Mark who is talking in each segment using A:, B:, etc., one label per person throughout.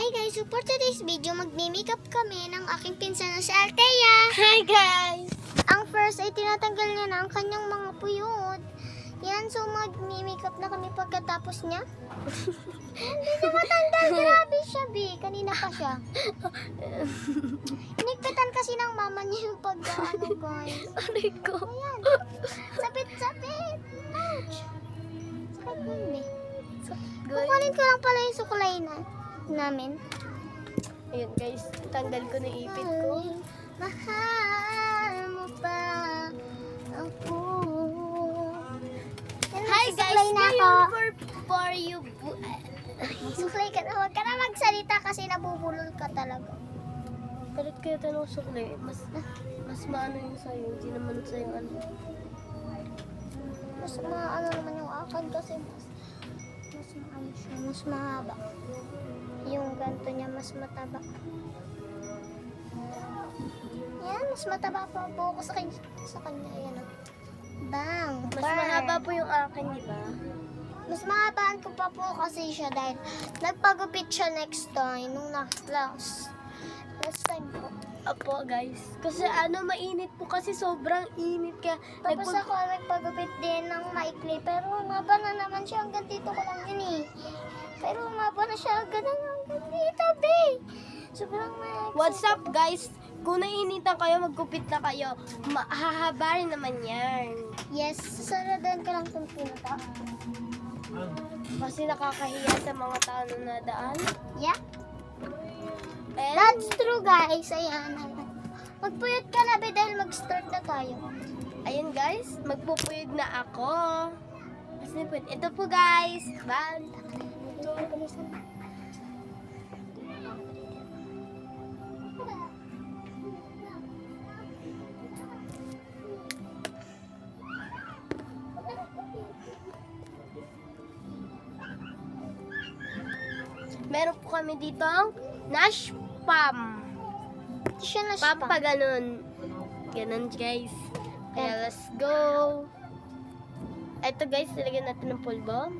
A: Hi guys, so for today's video, magmi-makeup kami ng aking pinsan na si Althea.
B: Hi guys!
A: Ang first ay tinatanggal niya na ang kanyang mga puyod. Yan, so magmi-makeup na kami pagkatapos niya. Hindi niya matanggal, grabe siya, B. Kanina pa siya. Inigpitan kasi ng mama niya yung pag-ano, guys.
B: Aray ko.
A: Ayan. Sapit-sapit. Ouch. Sakit mo yun, eh. Kukunin ko lang pala yung sukulay namin.
B: Ayun guys, tanggal ko na ipit ko.
A: Ay, mahal mo pa ako. Yan,
B: Hi guys!
A: magsusuklay na ako.
B: Ngayon for you.
A: Suklay ka na. Huwag ka na magsalita kasi nabubulol ka talaga.
B: Kalit kayo tanong sukli. Mas maano yung sa'yo. Hindi naman sa'yo ano.
A: Mas maano naman yung akin kasi mas maano siya. Mas mahaba. Yung ganto niya mas mataba. Yan, mas mataba pa ang buhok ko sa kanya. Ayan o. Bang!
B: Mas
A: Burn.
B: mahaba po yung akin, di ba?
A: Mas mahabaan ko pa po kasi siya dahil nagpagupit siya next time nung last time po.
B: Apo guys. Kasi ano, mainit po kasi sobrang init ka.
A: Tapos ako nagpagupit din ng maikli pero umaba na naman siya hanggang dito ko lang yun eh. Pero umaba na siya hanggang dito, babe. Sobrang
B: What's up guys? Kung nainitan kayo, magkupit na kayo. Mahahaba rin naman yan.
A: Yes, susunodin ko lang itong pinata.
B: Kasi nakakahiya sa mga tao na nadaan.
A: Yeah,
B: And,
A: that's true guys. Ayan. Magpuyot ka na, babe, dahil mag-start na tayo.
B: ayun guys, magpupuyod na ako. Kasi po, ito po guys. Bye! Meron po kami dito ang Nash Pam.
A: Ito siya na
B: Pam pa ganun. Ganun guys. Kaya let's go. Ito guys, nilagyan natin ng pulbo.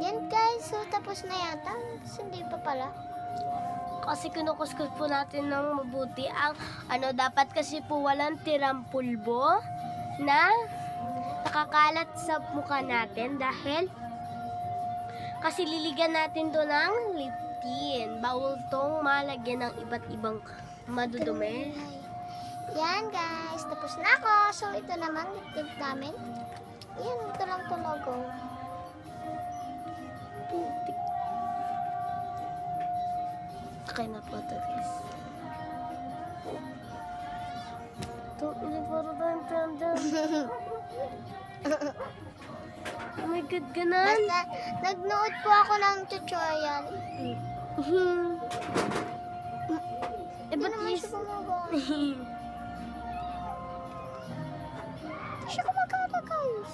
A: Yan guys, so tapos na yata. Hindi pa pala.
B: Kasi kinukuskus po natin ng mabuti ang ano, dapat kasi po walang tirang pulbo na nakakalat sa mukha natin dahil kasi liligyan natin doon ng lip tint. Bawal tong malagyan ng iba't ibang madudumi.
A: Yan guys, tapos na ako. So ito naman, tip namin. Yan, ito lang ito logo.
B: Putik. Okay na po ito guys. Ito, ilagparo tayong tandem. Oh my god, ganan.
A: Basta, nag-nood po ako ng tutorial.
B: Eh,
A: Hindi
B: ba't
A: naman
B: yes?
A: siya gumagawa. Hindi siya gumagana guys.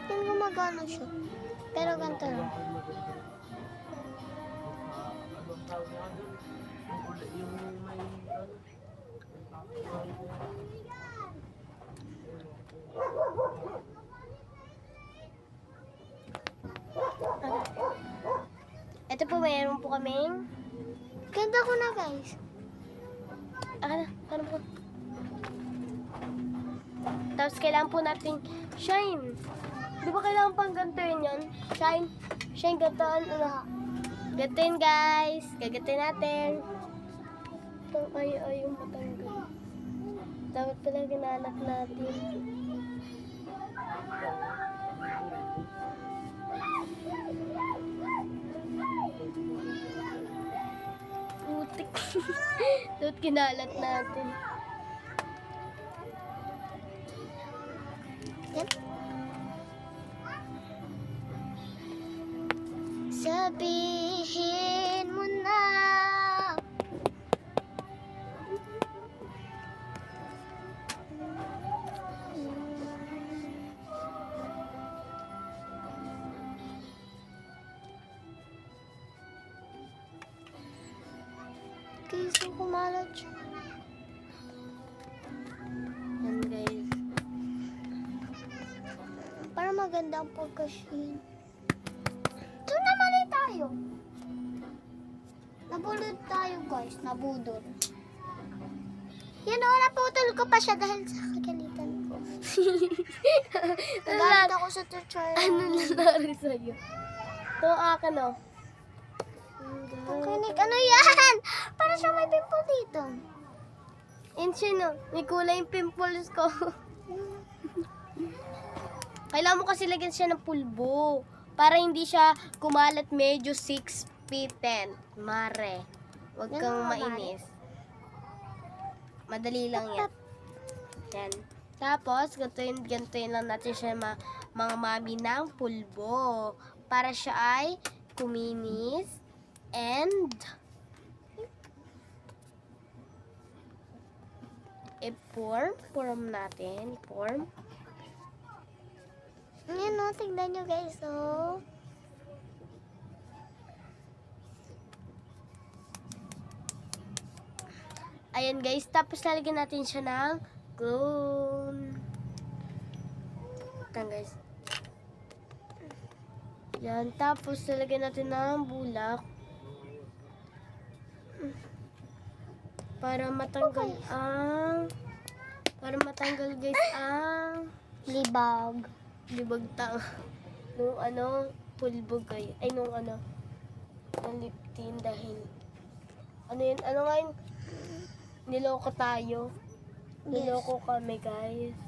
A: Hindi gumagana siya. Pero ganito lang.
B: Ito po, mayroon po kaming
A: Ganda ko na guys.
B: paano po? Tapos kailangan po nating shine. Di ba kailangan pang gantuin yun? Shine. Shine, gantuan. Ano? Gantuin guys. Gagatin natin. Ito ay yung matanggal. Dapat pala ginanak natin. Putik. Dapat kinalat natin.
A: Yan. sabihin mo na. Guys, so kumalat siya.
B: Yan guys.
A: Para maganda ang pagka-sheen. So naman tayo. Nabulod tayo guys, nabudol. Yan o, naputol ko pa siya dahil sa kagalitan ko. Nagalit ako sa tutorial.
B: Ano nangyari sa'yo? Ito akin oh.
A: Kinig, ano yan? Para siya may pimple dito.
B: Inshin oh. May kulay yung pimples ko. Kailangan mo kasi lagyan siya ng pulbo. Para hindi siya kumalat medyo 6 feet 10. Mare. Huwag
A: Yan
B: kang
A: mga
B: mainis. Madali lang yan. Yan. Tapos, gantuin lang natin siya mga mami ng pulbo. Para siya ay kuminis. And i-form natin. I-form.
A: Yan o, tignan nyo guys, oh.
B: Ayan guys, tapos lalagyan natin siya ng glue. Ayan guys. Yan, tapos lalagyan natin ng bulak. Para matanggal guys ang
A: Libag.
B: libag nung pulbo guys. Ay nung ng liptin dahil ano nga yun? Niloko tayo. Niloko kami guys.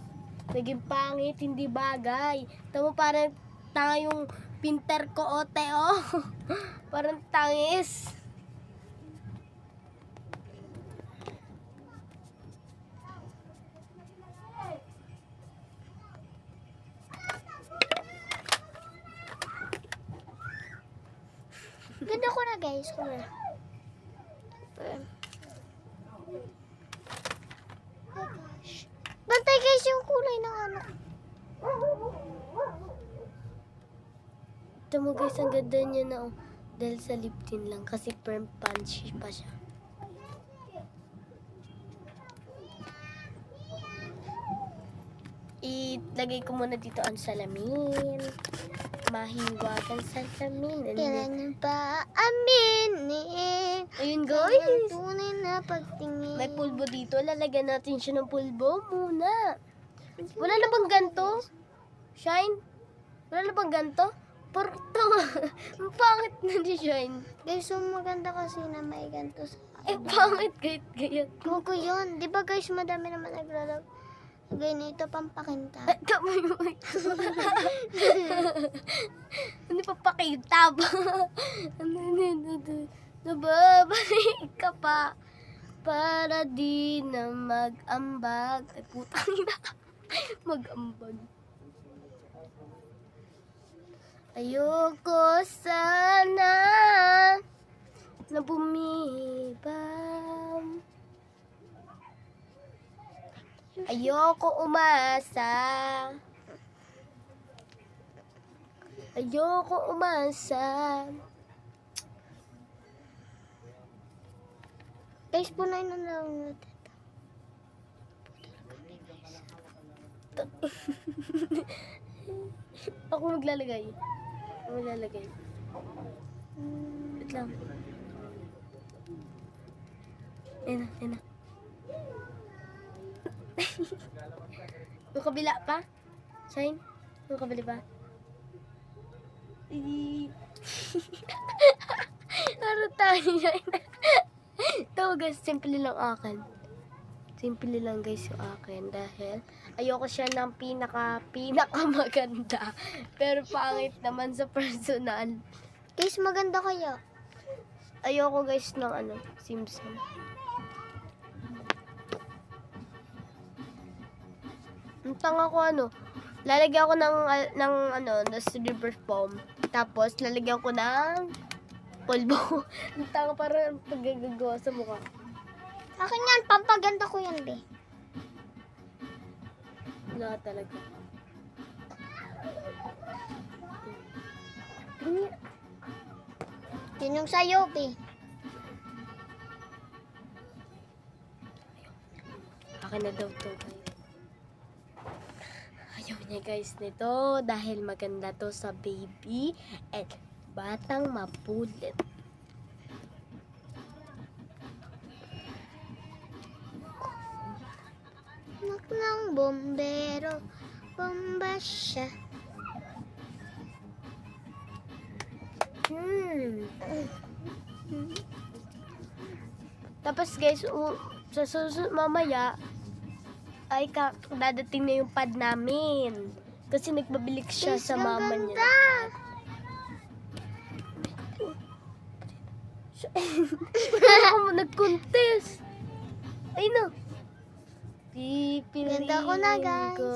B: Naging pangit, hindi bagay. Tamo parang tanga yung pinter ko ote oh. Parang tangis.
A: Ganda ko na guys. Kuya. Oh gosh. Bantay guys yung kulay ng ano.
B: Ito mo guys, ang ganda niya na oh. Dahil sa lip tint lang. Kasi firm punchy pa siya. Ilagay ko muna dito ang salamin. Mahiwagang salamin.
A: Kailan nyo ba aminin?
B: Ayun
A: Ang
B: guys.
A: tunay na pagtingin.
B: May pulbo dito. Lalagyan natin siya ng pulbo muna. Wala na bang ganto? Shine? Wala na bang ganto? Porto. Ang pangit na di Shine.
A: Guys, so maganda kasi na may ganito sa
B: Pangit gayat.
A: Huwag yun. Di ba guys, madami naman naglalagay nito pampakinta.
B: Tama mo ito. Hindi pa pakitab. Nababalik ka pa. Para di na mag-ambag. Ay putang ina. Mag-ambag. Ayoko sana na bumibam. Ayoko umasa. Ayoko umasa.
A: Guys, punain na lang natin.
B: Ako maglalagay. Ako maglalagay. Wait lang. Ayan na, ayan na. Yung kabila pa? Shine? Yung kabila pa? Ano tayo yan? Ito guys, simple lang akin. Simple lang guys yung akin. Dahil ayoko siya ng pinaka maganda. Pero pangit naman sa personal.
A: Guys, maganda kaya.
B: Ayoko guys ng Simpson. Ang tanga ko lalagyan ko ng silver foam. Tapos, lalagyan ko ng pulbo. Ang tanga parang paggagawa sa mukha.
A: Akin yan, pampaganda ko yan, be.
B: Wala talaga.
A: Yun yung sa'yo, be.
B: Akin na daw to, guys. Ayaw niya, guys, nito. Dahil maganda to sa baby at batang mapulit.
A: Anak ng bombero, bomba siya.
B: Tapos, guys, sa susunod mamaya, ay dadating na yung pad namin. Kasi nagbabilik siya
A: Guys,
B: sa
A: ang
B: mama niya.
A: ganda.
B: Ako mo nag-contest. Ay no. Pipiliin
A: Ganda ko na, guys.
B: ko.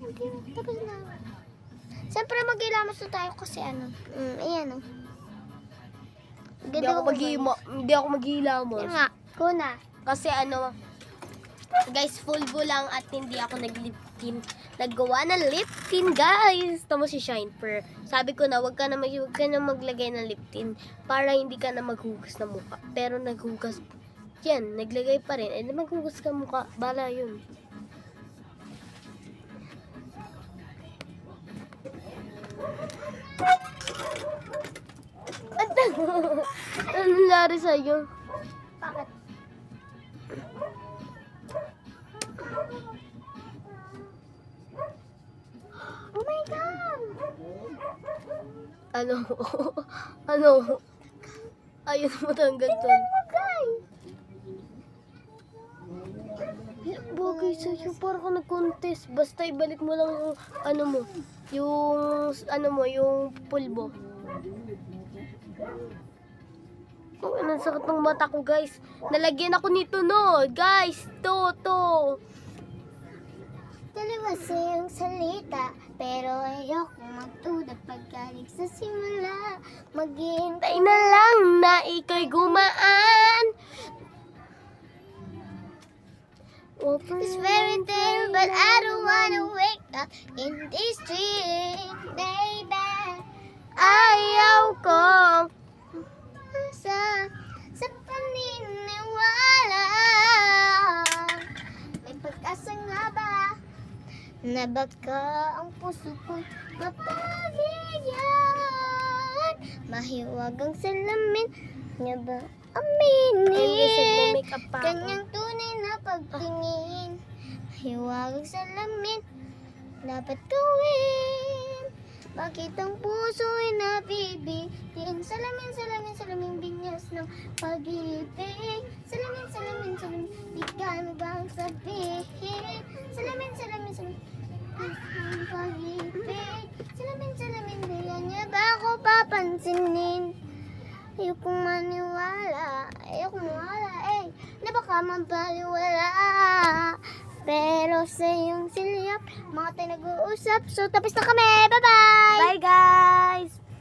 A: Ayan, tapos na. Siyempre, mag-ilamos na tayo kasi ayan, oh.
B: Hindi ako maghihilamos.
A: Yan nga, kuna.
B: Kasi guys, full go lang at hindi ako nag-lip tint. Naggawa ng lip tint, guys. Tama si Shine Per. Sabi ko na, wag ka na maglagay ng lip tint para hindi ka na maghugas ng mukha. Pero naghugas. Yan, naglagay pa rin. Eh, maghugas ka mukha. Bala yun. Ano nangyari sa'yo?
A: Bakit? Oh my God!
B: Ano? Ano? Ayun mo tanggal to.
A: Oh, guys!
B: Bagay sa'yo, parang ka nag-contest. Basta ibalik mo lang yung pulbo. Oh, anong sakit ng mata ko, guys. Nalagyan ako nito, no. Guys, to.
A: Dalawa yung salita, pero ayoko magtulad pagkalig sa simula. Maghihintay
B: Tay na lang na ika'y gumaan.
A: It's fairy tale, but I don't wanna wake up in this street, baby.
B: Ayaw ko.
A: Sa paniniwala, may pag-asa nga ba na baka ang puso ko'y mapabigyan? Mahiwagang salamin nga ba aminin?
B: Nagme-makeup pa ako.
A: Kanyang tunay na pagtingin, hiwagang salamin, dapat gawin. Bakit ang puso'y nabibitin? Salamin, binyas ng pag-ibig. Salamin, di ka na bang sabihin? Salamin, ang pag-ibig. Salamin, di niya ba ako papansinin? Ayokong maniwala, na baka mabaliwala. Pero sa iyong siliyap, mga tayo nag-uusap. So, tapos na kami. Bye-bye!
B: Bye, guys!